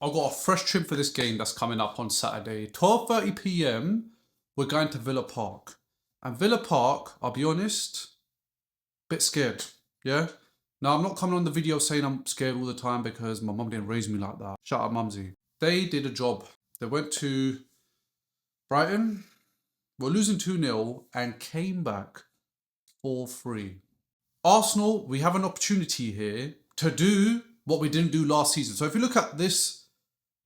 I've got a fresh trim for this game that's coming up on Saturday. 12:30 p.m. We're going to Villa Park. And Villa Park, I'll be honest, bit scared. Yeah? Now, I'm not coming on the video saying I'm scared all the time because my mum didn't raise me like that. Shout out Mumsy. They did a job. They went to Brighton, were losing 2-0 and came back 4-3. Arsenal, we have an opportunity here to do what we didn't do last season. So if you look at this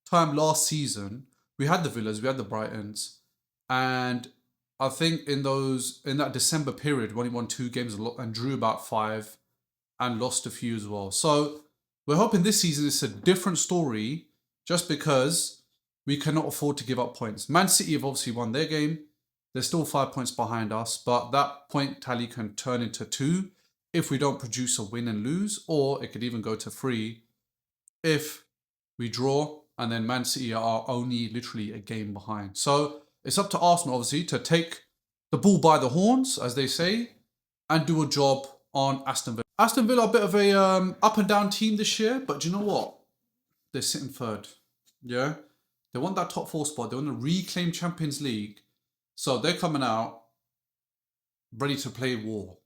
time last season, we had the Villas, we had the Brightons, and I think in that December period, we only won 2 games and drew about 5 and lost a few as well. So we're hoping this season it's a different story just because we cannot afford to give up points. Man City have obviously won their game. They're still 5 points behind us, but that point tally can turn into 2 if we don't produce a win and lose, or it could even go to 3 if we draw and then Man City are only literally a game behind. So it's up to Arsenal, obviously, to take the bull by the horns, as they say, and do a job on Aston Villa. Aston Villa are a bit of a up and down team this year, but do you know what? They're sitting third. Yeah? They want that top 4 spot. They want to reclaim Champions League. So they're coming out ready to play war.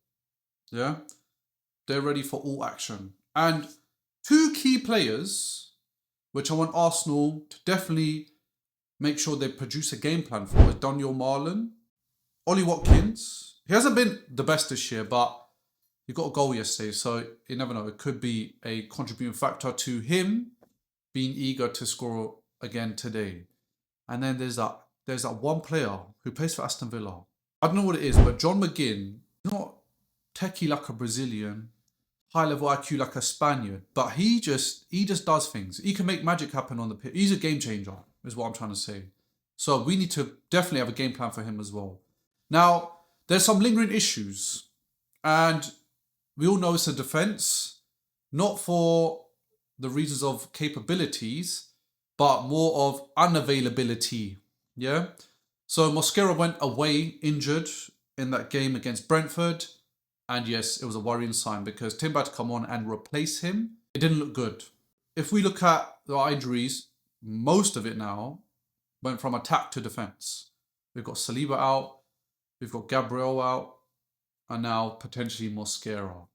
Yeah? They're ready for all action. And 2 key players, which I want Arsenal to definitely make sure they produce a game plan for, is Daniel Marlon, Ollie Watkins. He hasn't been the best this year, but he got a goal yesterday, so you never know. It could be a contributing factor to him being eager to score again today. And then there's that one player who plays for Aston Villa. I don't know what it is, but John McGinn, not techie like a Brazilian, high level IQ like a Spaniard, but he just does things. He can make magic happen on the pitch. He's a game changer, is what I'm trying to say. So we need to definitely have a game plan for him as well. Now, there's some lingering issues, and we all know it's a defense, not for the reasons of capabilities, but more of unavailability. Yeah? So Mosquera went away injured in that game against Brentford. And yes, it was a worrying sign because Timber had to come on and replace him. It didn't look good. If we look at the injuries, most of it now went from attack to defence. We've got Saliba out, we've got Gabriel out, and now potentially Mosquera.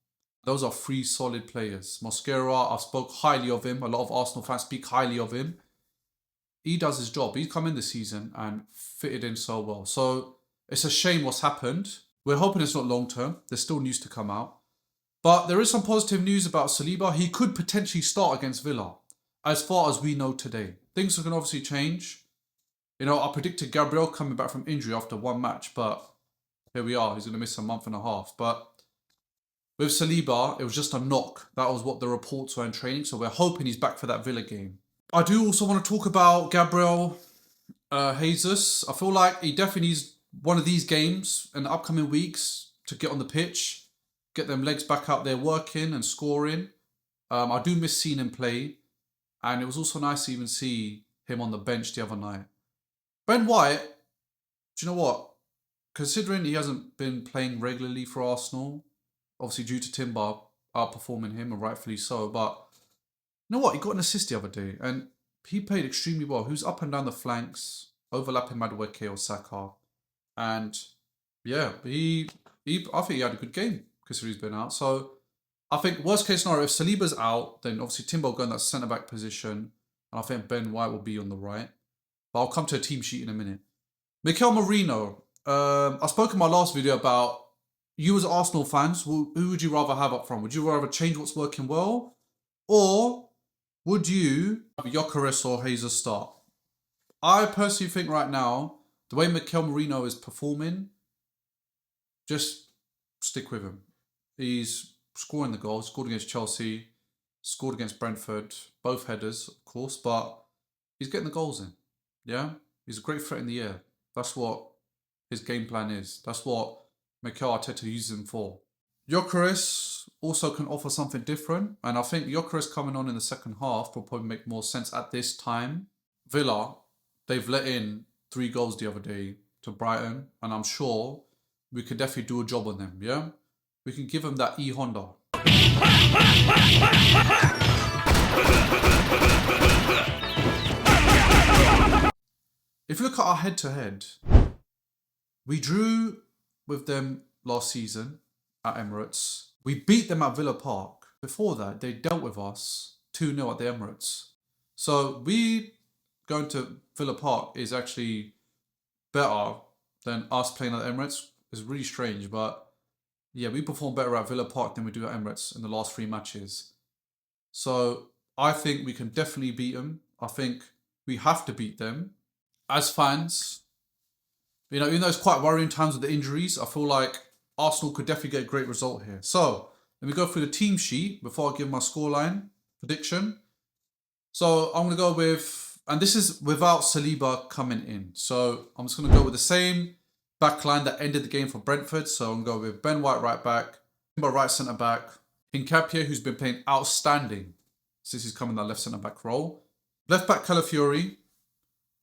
Those are 3 solid players. Mosquera, I've spoke highly of him. A lot of Arsenal fans speak highly of him. He does his job. He's come in this season and fitted in so well. So it's a shame what's happened. We're hoping it's not long term. There's still news to come out. But there is some positive news about Saliba. He could potentially start against Villa, as far as we know today. Things can obviously change. You know, I predicted Gabriel coming back from injury after 1 match, but here we are. He's going to miss a month and a half. But with Saliba, it was just a knock. That was what the reports were in training. So we're hoping he's back for that Villa game. I do also want to talk about Gabriel Jesus. I feel like he definitely needs one of these games in the upcoming weeks to get on the pitch, get them legs back out there working and scoring. I do miss seeing him play, and it was also nice to even see him on the bench the other night. Ben White, do you know what? Considering he hasn't been playing regularly for Arsenal, obviously due to Timber outperforming him, and rightfully so, but you know what? He got an assist the other day, and he played extremely well. He was up and down the flanks, overlapping Madueke or Saka. And yeah, I think he had a good game considering he's been out. So I think worst case scenario, if Saliba's out, then obviously Timber will go in that centre back position, and I think Ben White will be on the right. But I'll come to a team sheet in a minute. Mikel Merino. I spoke in my last video about you as Arsenal fans. Who would you rather have up front? Would you rather change what's working well, or would you have Gyökeres or Jesus start? I personally think right now, the way Mikel Merino is performing, just stick with him. He's scoring the goals, scored against Chelsea, scored against Brentford, both headers, of course, but he's getting the goals in. Yeah? He's a great threat in the air. That's what his game plan is. That's what Mikel Arteta uses him for. Gyökeres also can offer something different, and I think Gyökeres coming on in the second half will probably make more sense at this time. Villa, they've let in 3 goals the other day to Brighton, and I'm sure we could definitely do a job on them, yeah? We can give them that E-Honda. if you look at our head-to-head, we drew with them last season at Emirates. We beat them at Villa Park. Before that, they dealt with us 2-0 at the Emirates. So we going to Villa Park is actually better than us playing at the Emirates. It's really strange, but yeah, we perform better at Villa Park than we do at Emirates in the last 3 matches. So I think we can definitely beat them. I think we have to beat them. As fans, you know, even though it's quite worrying times with the injuries, I feel like Arsenal could definitely get a great result here. So let me go through the team sheet before I give my scoreline prediction. So I'm going to go with, and this is without Saliba coming in. So I'm just going to go with the same back line that ended the game for Brentford. So I'm going to go with Ben White right back, Timber right centre back, Hincapié, who's been playing outstanding since he's come in that left centre back role, left back Calafiori,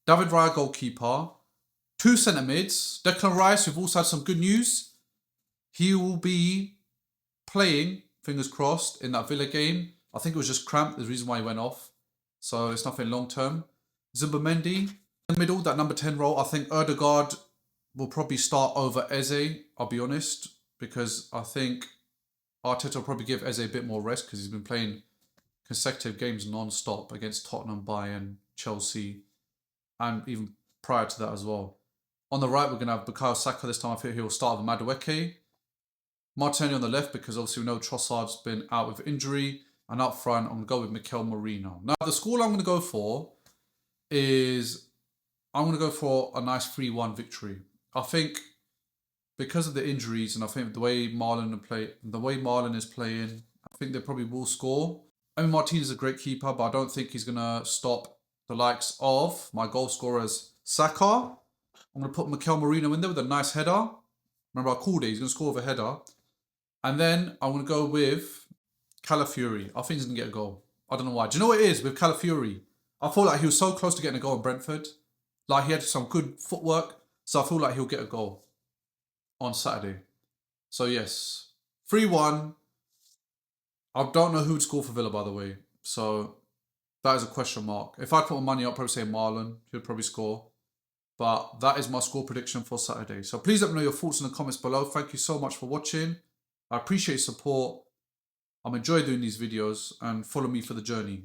David Raya goalkeeper, 2 centre mids, Declan Rice, we've also had some good news. He will be playing, fingers crossed, in that Villa game. I think it was just cramp, the reason why he went off. So it's nothing long term. Zubimendi, in the middle, that number 10 role, I think Ødegaard will probably start over Eze, I'll be honest, because I think Arteta will probably give Eze a bit more rest because he's been playing consecutive games non-stop against Tottenham, Bayern, Chelsea, and even prior to that as well. On the right, we're going to have Bukayo Saka this time. I think he'll start with Madueke. Martinelli on the left because obviously we know Trossard's been out with injury. And up front, I'm going to go with Mikel Merino. Now, the score I'm going to go for is I'm going to go for a nice 3-1 victory. I think because of the injuries and I think the way Marlon is playing, I think they probably will score. I mean, Martinez is a great keeper, but I don't think he's going to stop the likes of my goal scorers, Saka. I'm going to put Mikel Merino in there with a nice header. Remember, I called it. He's going to score with a header. And then I'm going to go with Calafiori. I think he's going to get a goal. I don't know why. Do you know what it is with Calafiori? I feel like he was so close to getting a goal in Brentford. Like, he had some good footwork. So I feel like he'll get a goal on Saturday. So, yes. 3-1. I don't know who would score for Villa, by the way. So, that is a question mark. If I put my money up, I'd probably say Marlon. He'll probably score. But that is my score prediction for Saturday. So please let me know your thoughts in the comments below. Thank you so much for watching. I appreciate your support. I'm enjoying doing these videos and follow me for the journey.